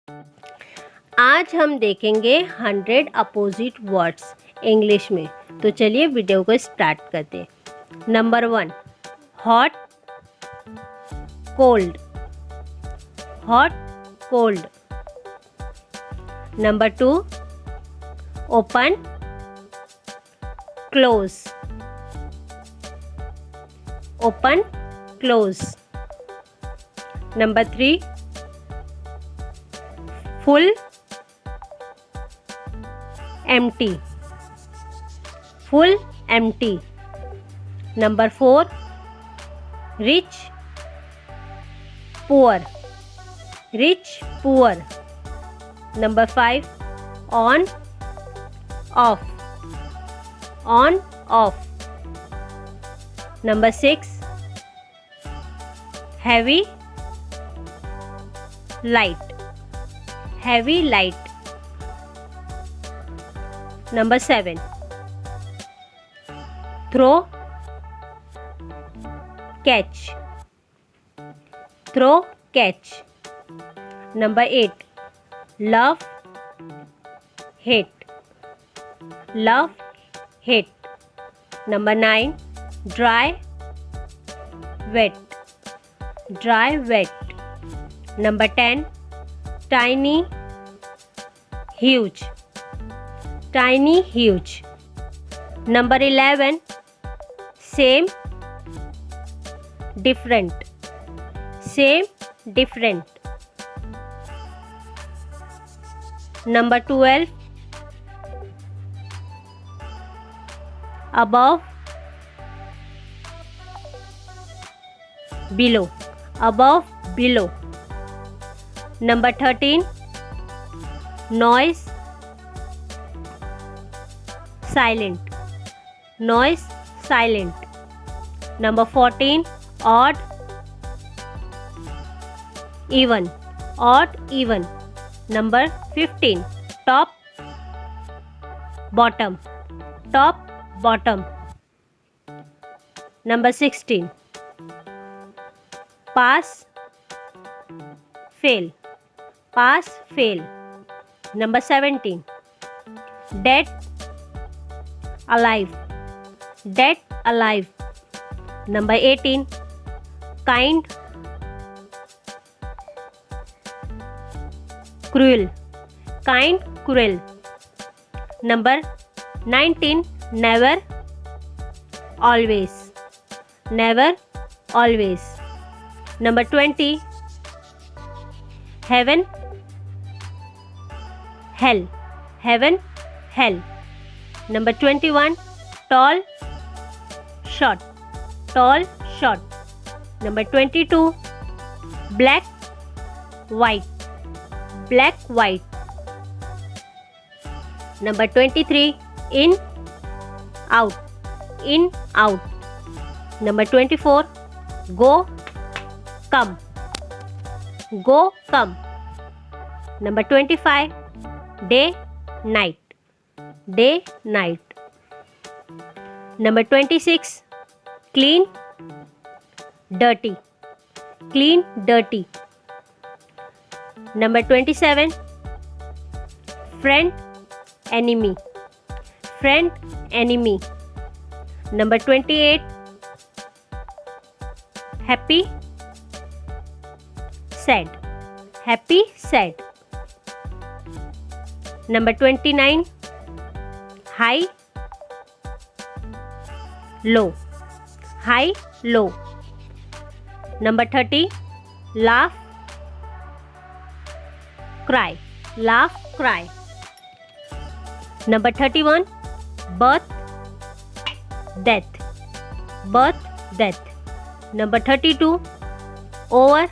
आज हम देखेंगे 100 अपोजिट वर्ड्स इंग्लिश में। तो चलिए वीडियो को स्टार्ट करते हैं। Number 1, hot cold, hot cold. Number 2, open close, open close. Number 3, full empty, full empty. Number 4, rich poor, rich poor. Number 5, on off, on off. Number 6, heavy light, heavy light. Number 7, throw catch, throw catch. Number 8, love hate, love hate. Number 9, dry wet, dry wet. Number 10, tiny huge, tiny huge. Number 11, same different, same different. Number 12, above below, above below. Number 13, noise silent, noise silent. Number 14, odd even, odd even. Number 15, top bottom, top bottom. Number 16, pass fail, pass fail. Number 17, dead alive, dead alive. Number 18, kind cruel, kind cruel. Number 19, never always, never always. Number 20, heaven hell, heaven hell. Number 21, tall short, tall short. Number 22, black white, black white. Number 23, in out, in out. Number 24, go come, go come. Number 25, day night, day night. Number 26, clean dirty, clean dirty. Number 27, friend enemy, friend enemy. Number 28, happy sad, happy sad. Number 29, high low, high low. Number 30, laugh cry, laugh cry. Number 31, birth death, birth death. Number 32, over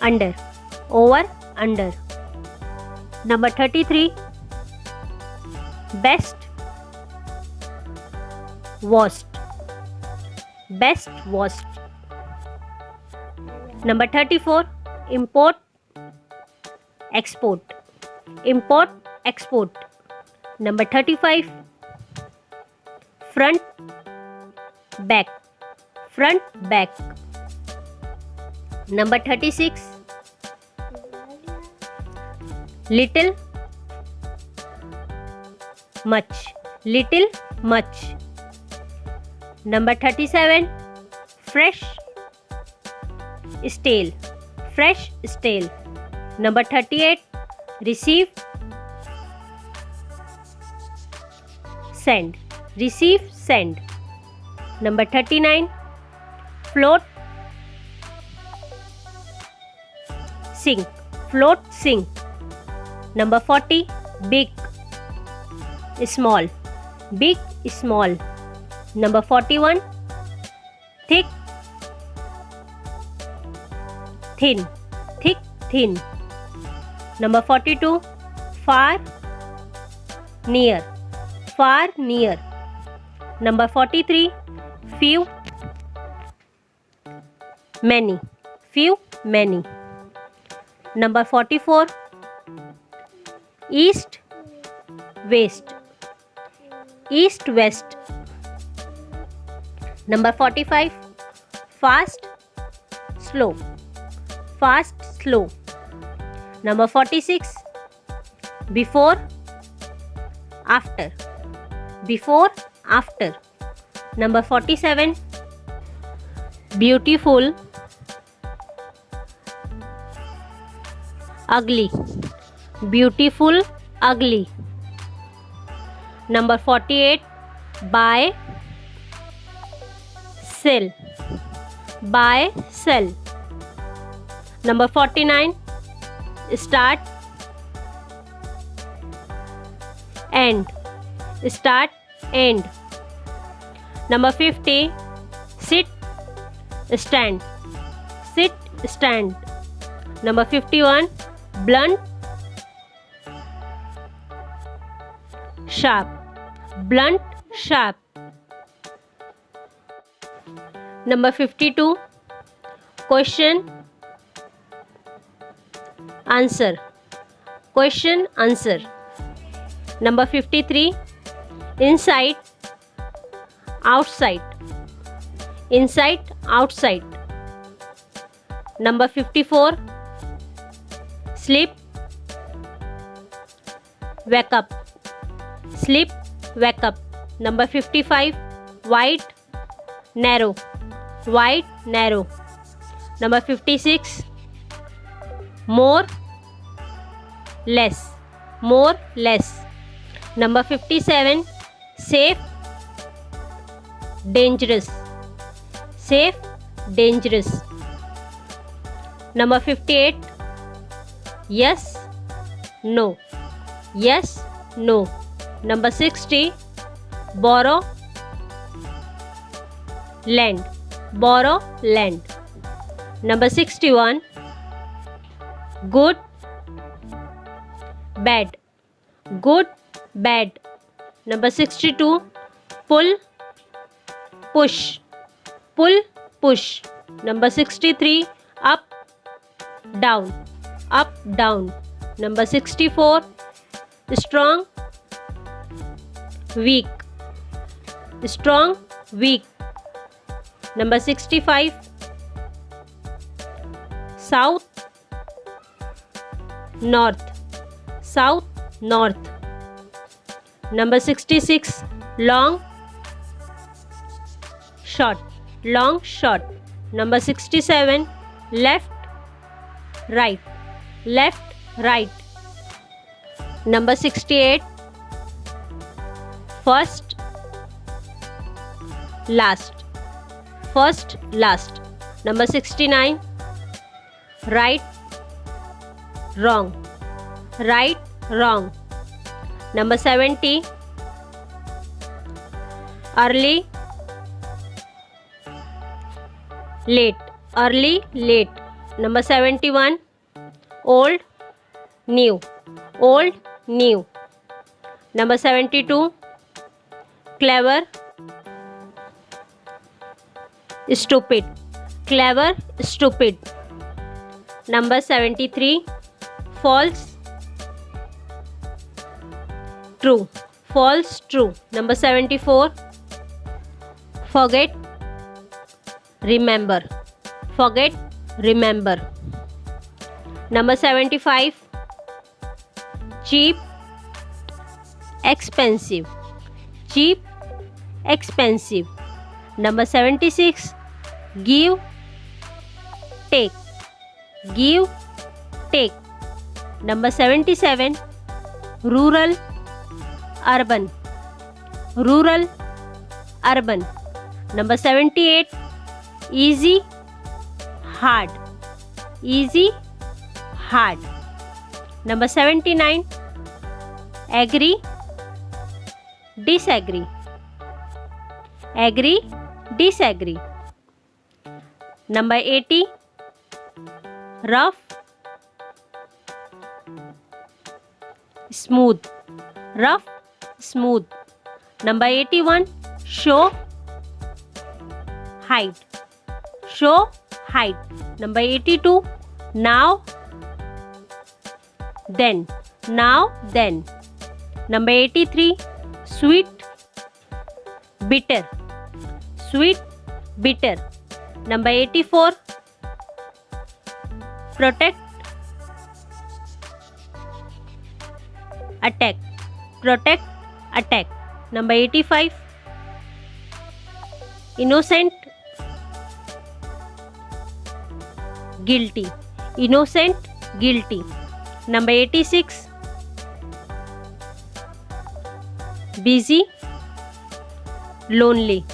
under, over under. Number 33, best worst, best worst. Number 34, import export, import export. Number 35, front back, front back. Number 36, little, much, little, much. Number 37, fresh, stale, fresh, stale. Number 38, receive, send, receive, send. Number 39, float, sink, float, sink. Number 40, big, small, big, small. Number 41, thick, thin, thick, thin. Number 42, far, near, far, near. Number 43, few, many, few, many. Number 44, east, west, east, west. Number 45, fast, slow, fast, slow. Number 46, before, after, before, after. Number 47, beautiful, ugly, beautiful, ugly. Number 48, buy, sell, buy, sell. Number 49, start, end, start, end. Number 50, sit, stand, sit, stand. Number 51, blunt, sharp, blunt, sharp. Number 52, question, answer, question, answer. Number 53, inside, outside, inside, outside. Number 54, sleep, wake up, sleep, wake up. Number 55, wide, narrow, wide, narrow. Number 56, more, less, more, less. Number 57, safe, dangerous, safe, dangerous. Number 58, yes, no, yes, no. Number 60, borrow, lend, borrow, lend. Number 61, good, bad, good, bad. Number 62, pull, push, pull, push. Number 63, up, down, up, down. Number 64, strong, weak, strong, weak. Number 65, south, north, south, north. Number 66, long, short, long, short. Number 67, left, right, left, right. Number 68, first, last, first, last. Number 69, right, wrong, right, wrong. Number 70, early, late, early, late. Number 71, old, new, old, new. Number 72, clever, stupid, clever, stupid. Number 73, false, true, false, true. Number 74, forget, remember, forget, remember. Number 75, cheap, expensive, cheap, expensive. Number 76, give, take, give, take. Number 77, rural, urban, rural, urban. Number 78, easy, hard, easy, hard. Number 79, agree, disagree, agree, disagree. Number 80, rough, smooth, rough, smooth. Number 81, show, hide, show, hide. Number 82, now, then, now, then. Number 83, sweet, bitter, sweet, bitter. Number 84, protect, attack, protect, attack. Number 85, innocent, guilty, innocent, guilty. Number 86, busy, lonely.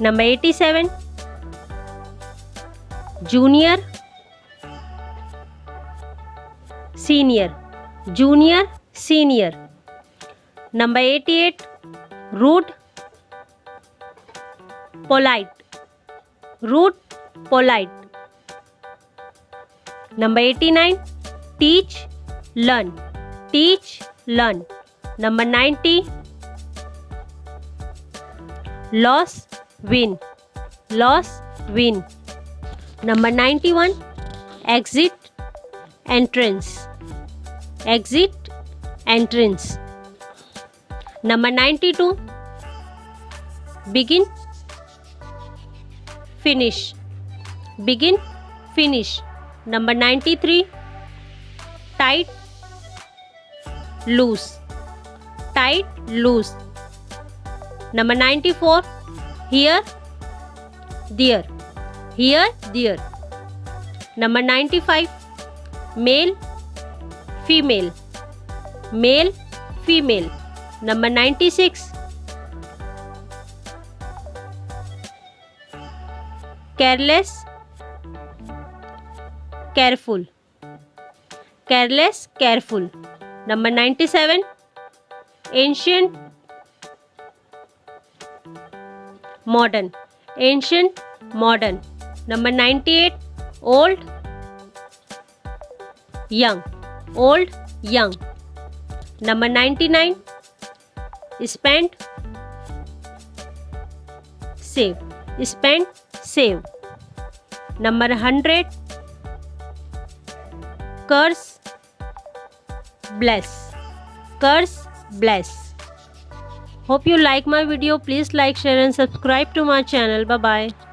Number 87, junior, senior, junior, senior. Number 88, rude, polite, rude, polite. Number 89, teach, learn, teach, learn. Number 90, loss, win, loss, win. Number 91, exit, entrance, exit, entrance. Number 92, begin, finish, begin, finish. Number 93, tight, loose, tight, loose. Number 94, here, there, here, there. Number 95, male, female, male, female. Number 96, careless, careful, careless, careful. Number 97, ancient, modern, ancient, modern. Number 98, old, young, old, young. Number 99, spend, save, spend, save. Number 100, curse, bless, curse, bless. Hope you like my video. Please like, share and subscribe to my channel. Bye bye.